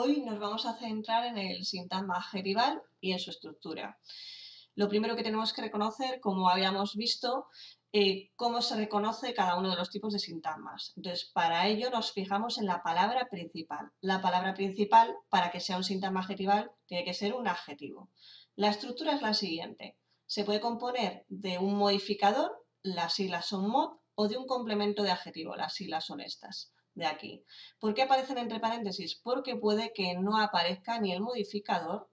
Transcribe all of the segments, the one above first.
Hoy nos vamos a centrar en el sintagma adjetival y en su estructura. Lo primero que tenemos que reconocer, como habíamos visto, cómo se reconoce cada uno de los tipos de sintagmas. Entonces, para ello nos fijamos en la palabra principal. La palabra principal, para que sea un sintagma adjetival, tiene que ser un adjetivo. La estructura es la siguiente. Se puede componer de un modificador, las siglas son mod, o de un complemento de adjetivo, las siglas son estas de aquí. ¿Por qué aparecen entre paréntesis? Porque puede que no aparezca ni el modificador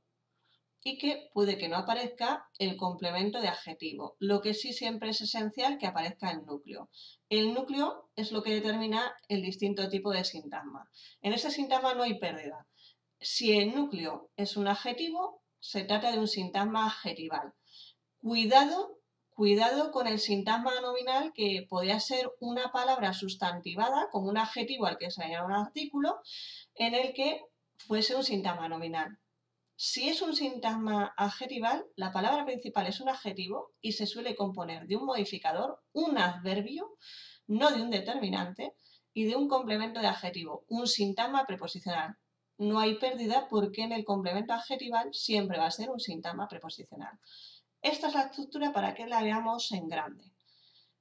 y que puede que no aparezca el complemento de adjetivo. Lo que sí siempre es esencial que aparezca el núcleo. El núcleo es lo que determina el distinto tipo de sintagma. En este sintagma no hay pérdida. Si el núcleo es un adjetivo, se trata de un sintagma adjetival. Cuidado con el sintagma nominal, que podría ser una palabra sustantivada como un adjetivo al que se añade un artículo, en el que fuese un sintagma nominal. Si es un sintagma adjetival, la palabra principal es un adjetivo y se suele componer de un modificador, un adverbio, no de un determinante, y de un complemento de adjetivo, un sintagma preposicional. No hay pérdida porque en el complemento adjetival siempre va a ser un sintagma preposicional. Esta es la estructura para que la veamos en grande.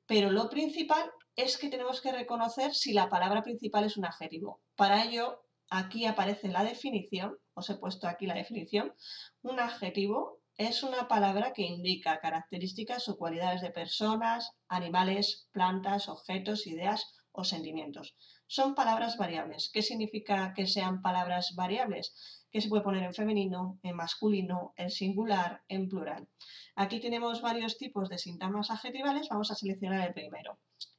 Pero lo principal es que tenemos que reconocer si la palabra principal es un adjetivo. Para ello, aquí aparece la definición, os he puesto aquí la definición. Un adjetivo es una palabra que indica características o cualidades de personas, animales, plantas, objetos, ideas o sentimientos. Son palabras variables. ¿Qué significa que sean palabras variables? Que se puede poner en femenino, en masculino, en singular, en plural. Aquí tenemos varios tipos de sintagmas adjetivales. Vamos a seleccionar el primero.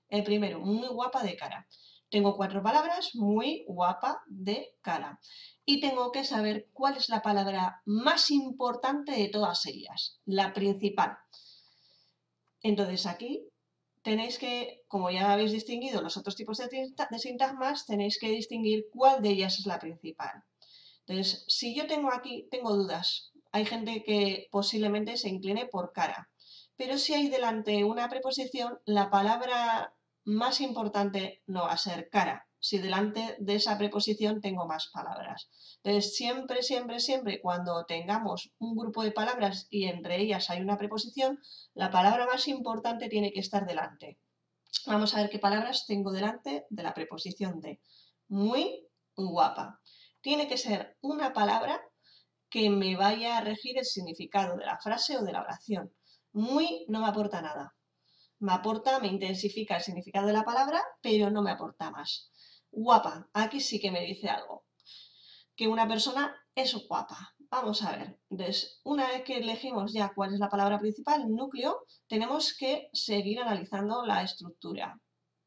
El primero, muy guapa de cara. Tengo 4 palabras, muy guapa de cara. Y tengo que saber cuál es la palabra más importante de todas ellas, la principal. Entonces aquí tenéis que, como ya habéis distinguido los otros tipos de sintagmas, tenéis que distinguir cuál de ellas es la principal. Entonces, si yo tengo dudas, hay gente que posiblemente se incline por cara, pero si hay delante una preposición, la palabra más importante no va a ser cara, si delante de esa preposición tengo más palabras. Entonces, siempre, cuando tengamos un grupo de palabras y entre ellas hay una preposición, la palabra más importante tiene que estar delante. Vamos a ver qué palabras tengo delante de la preposición de. Muy guapa. Tiene que ser una palabra que me vaya a regir el significado de la frase o de la oración. Muy no me aporta nada. Me intensifica el significado de la palabra, pero no me aporta más. Guapa, aquí sí que me dice algo. Que una persona es guapa. Vamos a ver. Entonces, una vez que elegimos ya cuál es la palabra principal, núcleo, tenemos que seguir analizando la estructura.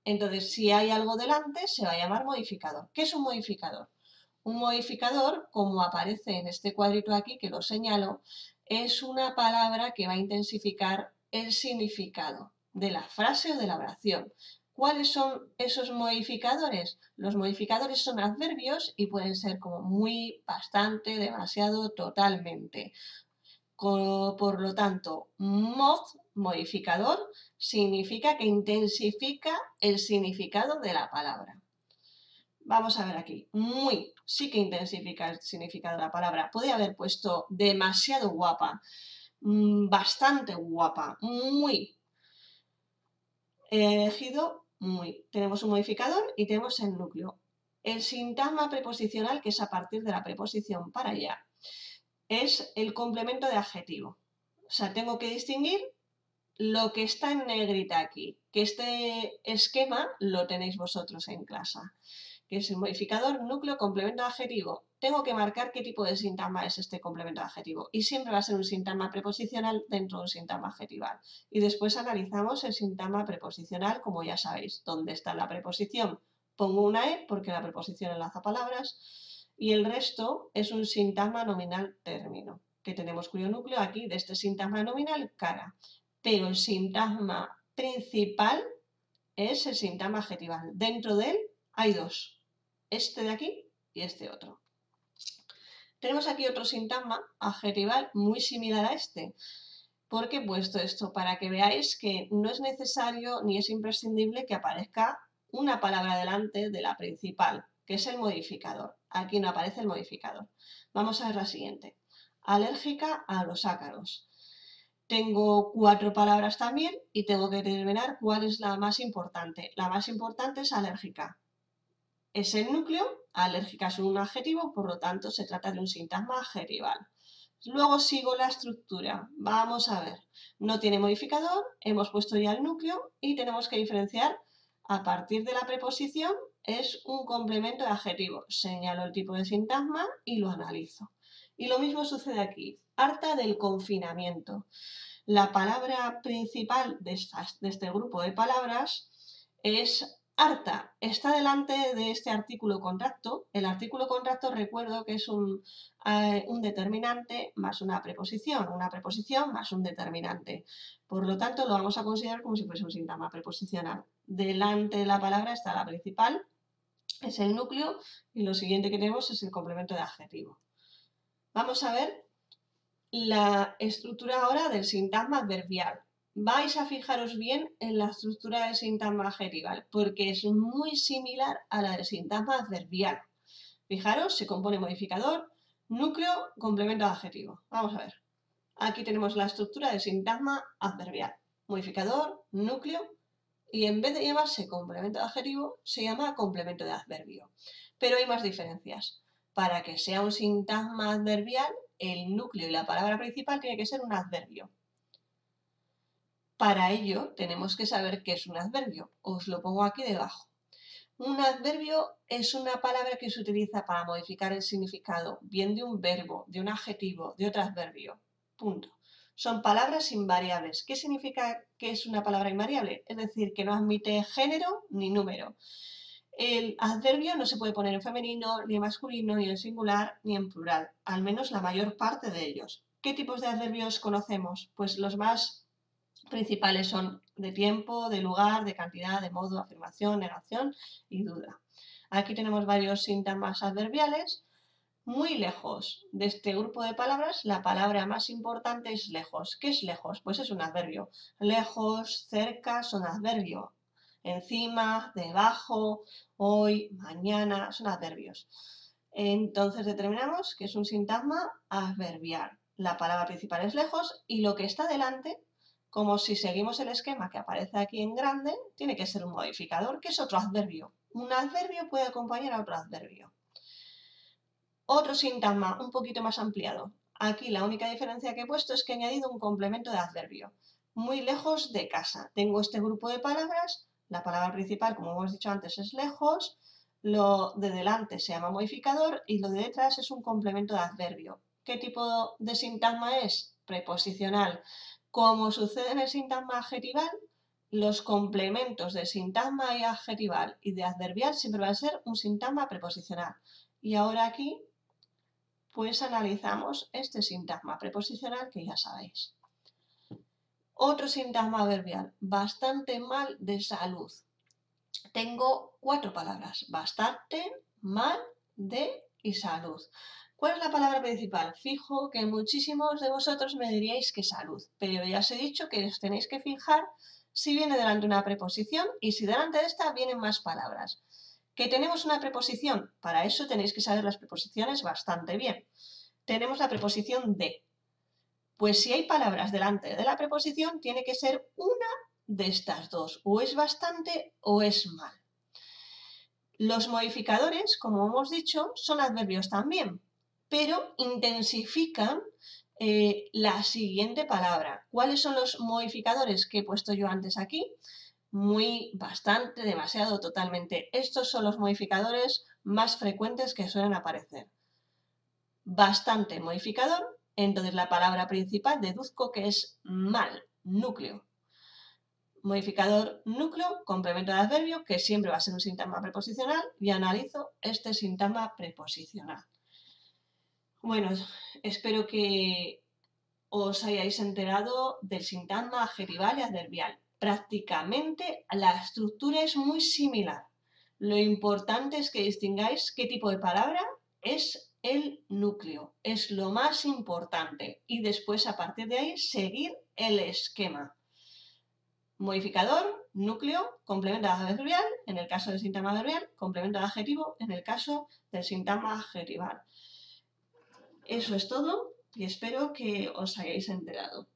Entonces, si hay algo delante, se va a llamar modificador. ¿Qué es un modificador? Un modificador, como aparece en este cuadrito aquí, que lo señalo, es una palabra que va a intensificar el significado de la frase o de la oración. ¿Cuáles son esos modificadores? Los modificadores son adverbios y pueden ser como muy, bastante, demasiado, totalmente. Por lo tanto, modificador, significa que intensifica el significado de la palabra. Vamos a ver aquí. Muy, sí que intensifica el significado de la palabra. Podría haber puesto demasiado guapa, bastante guapa, muy. He elegido muy. Tenemos un modificador y tenemos el núcleo. El sintagma preposicional, que es a partir de la preposición para allá, es el complemento de adjetivo. O sea, tengo que distinguir lo que está en negrita aquí, que este esquema lo tenéis vosotros en clase, que es el modificador, núcleo, complemento de adjetivo. Tengo que marcar qué tipo de sintagma es este complemento de adjetivo y siempre va a ser un sintagma preposicional dentro de un sintagma adjetival. Y después analizamos el sintagma preposicional, como ya sabéis, dónde está la preposición. Pongo una E porque la preposición enlaza palabras y el resto es un sintagma nominal término, que tenemos cuyo núcleo aquí de este sintagma nominal cara. Pero el sintagma principal es el sintagma adjetival. Dentro de él hay dos, este de aquí y este otro. Tenemos aquí otro sintagma adjetival muy similar a este. ¿Por qué he puesto esto? Para que veáis que no es necesario ni es imprescindible que aparezca una palabra delante de la principal, que es el modificador. Aquí no aparece el modificador. Vamos a ver la siguiente. Alérgica a los ácaros. Tengo 4 palabras también y tengo que determinar cuál es la más importante. La más importante es alérgica. Es el núcleo, alérgica es un adjetivo, por lo tanto se trata de un sintagma adjetival. Luego sigo la estructura. Vamos a ver. No tiene modificador, hemos puesto ya el núcleo y tenemos que diferenciar a partir de la preposición. Es un complemento de adjetivo. Señalo el tipo de sintagma y lo analizo. Y lo mismo sucede aquí. Harta del confinamiento. La palabra principal de este grupo de palabras es harta. Está delante de este artículo contracto. El artículo contracto, recuerdo que es un determinante más una preposición más un determinante. Por lo tanto, lo vamos a considerar como si fuese un sintagma preposicional. Delante de la palabra está la principal, es el núcleo, y lo siguiente que tenemos es el complemento de adjetivo. Vamos a ver la estructura ahora del sintagma adverbial. Vais a fijaros bien en la estructura del sintagma adjetival, porque es muy similar a la del sintagma adverbial. Fijaros, se compone modificador, núcleo, complemento de adjetivo. Vamos a ver. Aquí tenemos la estructura del sintagma adverbial. Modificador, núcleo, y en vez de llamarse complemento de adjetivo, se llama complemento de adverbio. Pero hay más diferencias. Para que sea un sintagma adverbial, el núcleo y la palabra principal tiene que ser un adverbio. Para ello, tenemos que saber qué es un adverbio. Os lo pongo aquí debajo. Un adverbio es una palabra que se utiliza para modificar el significado, bien de un verbo, de un adjetivo, de otro adverbio. Punto. Son palabras invariables. ¿Qué significa que es una palabra invariable? Es decir, que no admite género ni número. El adverbio no se puede poner en femenino, ni en masculino, ni en singular, ni en plural, al menos la mayor parte de ellos. ¿Qué tipos de adverbios conocemos? Pues los más principales son de tiempo, de lugar, de cantidad, de modo, afirmación, negación y duda. Aquí tenemos varios sintagmas adverbiales. Muy lejos de este grupo de palabras, la palabra más importante es lejos. ¿Qué es lejos? Pues es un adverbio. Lejos, cerca son adverbio. Encima, debajo, hoy, mañana, son adverbios. Entonces determinamos que es un sintagma adverbial. La palabra principal es lejos y lo que está delante, como si seguimos el esquema que aparece aquí en grande, tiene que ser un modificador, que es otro adverbio. Un adverbio puede acompañar a otro adverbio. Otro sintagma un poquito más ampliado. Aquí la única diferencia que he puesto es que he añadido un complemento de adverbio. Muy lejos de casa. Tengo este grupo de palabras. La palabra principal, como hemos dicho antes, es lejos. Lo de delante se llama modificador y lo de detrás es un complemento de adverbio. ¿Qué tipo de sintagma es? Preposicional. Como sucede en el sintagma adjetival, los complementos de sintagma y adjetival y de adverbial siempre van a ser un sintagma preposicional. Y ahora aquí pues analizamos este sintagma preposicional que ya sabéis. Otro sintagma adverbial, bastante mal de salud. Tengo 4 palabras, bastante, mal, de y salud. ¿Cuál es la palabra principal? Fijo que muchísimos de vosotros me diríais que salud, pero ya os he dicho que os tenéis que fijar si viene delante una preposición y si delante de esta vienen más palabras. ¿Que tenemos una preposición? Para eso tenéis que saber las preposiciones bastante bien. Tenemos la preposición de. Pues si hay palabras delante de la preposición, tiene que ser una de estas dos. O es bastante o es mal. Los modificadores, como hemos dicho, son adverbios también, pero intensifican la siguiente palabra. ¿Cuáles son los modificadores que he puesto yo antes aquí? Muy, bastante, demasiado, totalmente. Estos son los modificadores más frecuentes que suelen aparecer. Bastante modificador, entonces la palabra principal deduzco que es mal, núcleo. Modificador núcleo, complemento de adverbio, que siempre va a ser un sintagma preposicional, y analizo este sintagma preposicional. Bueno, espero que os hayáis enterado del sintagma adjetival y adverbial. Prácticamente la estructura es muy similar. Lo importante es que distingáis qué tipo de palabra es el núcleo. Es lo más importante. Y después, a partir de ahí, seguir el esquema. Modificador, núcleo, complemento adverbial, en el caso del sintagma adverbial, complemento de adjetivo, en el caso del sintagma adjetival. Eso es todo y espero que os hayáis enterado.